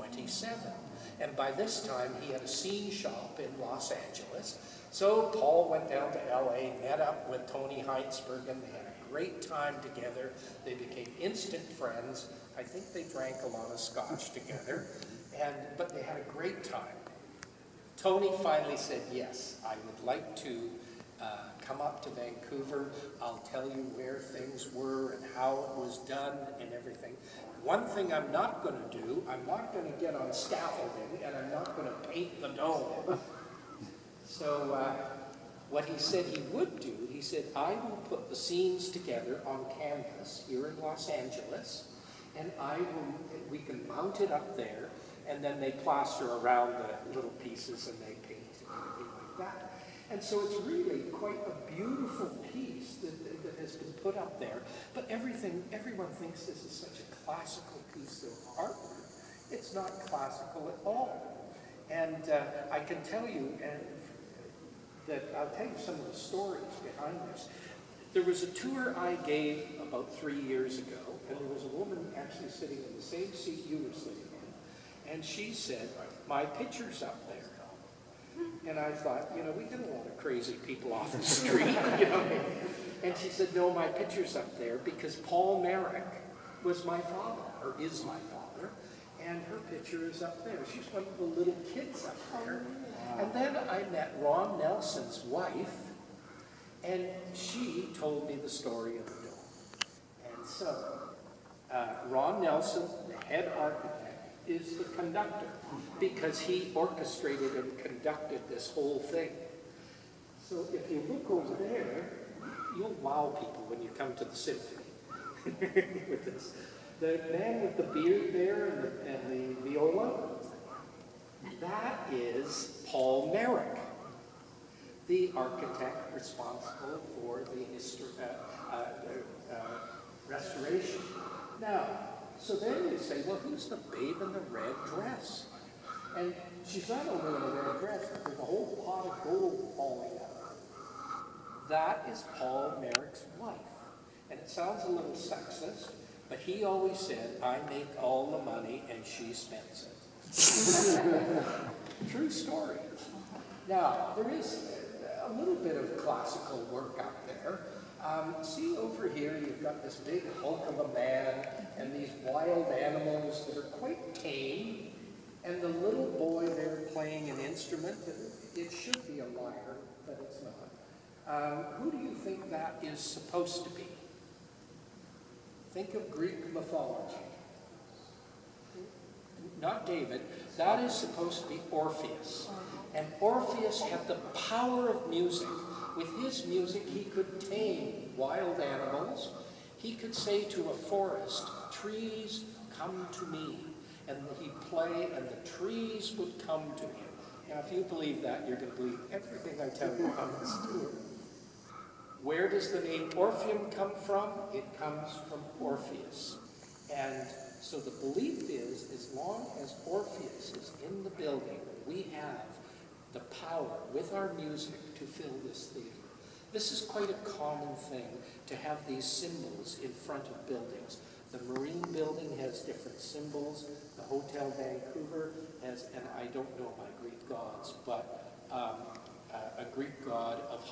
1927. And by this time, he had a scene shop in Los Angeles. So Paul went down to LA, met up with Tony Heinsbergen. They had a great time together. They became instant friends. I think they drank a lot of scotch together, but they had a great time. Tony finally said, yes, I would like to come up to Vancouver. I'll tell you where things were and how it was done and everything. One thing I'm not going to do, I'm not going to get on scaffolding, and I'm not going to paint the dome. So what he said he would do, he said, I will put the scenes together on canvas here in Los Angeles, and we can mount it up there, and then they plaster around the little pieces and they paint and everything like that. And so it's really quite a beautiful piece that has been put up there. But everyone thinks this is such a classical piece of artwork. It's not classical at all. And I can tell you, that I'll tell you some of the stories behind this. There was a tour I gave about 3 years ago, and there was a woman actually sitting in the same seat you were sitting in, and she said, my picture's up there. And I thought, we get a lot of crazy people off the street, And she said, no, my picture's up there because Paul Merrick was my father, or is my father, and her picture is up there. She's one of the little kids up there. And then I met Ron Nelson's wife, and she told me the story of the dome. And so, Ron Nelson, the head architect, is the conductor, because he orchestrated and conducted this whole thing. So if you look over there, you'll wow people when you come to the symphony with this. The man with the beard there and the viola, that is Paul Merrick, the architect responsible for the restoration. Now, so then you say, well, who's the babe in the red dress? And she's not only in a red dress, but there's a whole pot of gold falling out. That is Paul Merrick's wife. And it sounds a little sexist, but he always said, I make all the money and she spends it. True story. Now, there is a little bit of classical work out there. See over here, you've got this big hulk of a man and these wild animals that are quite tame, and the little boy there playing an instrument. It should be a lyre, but it's not. Who do you think that is supposed to be? Think of Greek mythology. Not David. That is supposed to be Orpheus. And Orpheus had the power of music. With his music, he could tame wild animals. He could say to a forest, trees, come to me. And he'd play, and the trees would come to him. Now, if you believe that, you're going to believe everything I tell you on this tour. Where does the name Orpheum come from? It comes from Orpheus. And so the belief is, as long as Orpheus is in the building, we have the power with our music to fill this theater. This is quite a common thing to have these symbols in front of buildings. The Marine Building has different symbols. The Hotel Vancouver has, and I don't know my Greek gods, but a Greek god of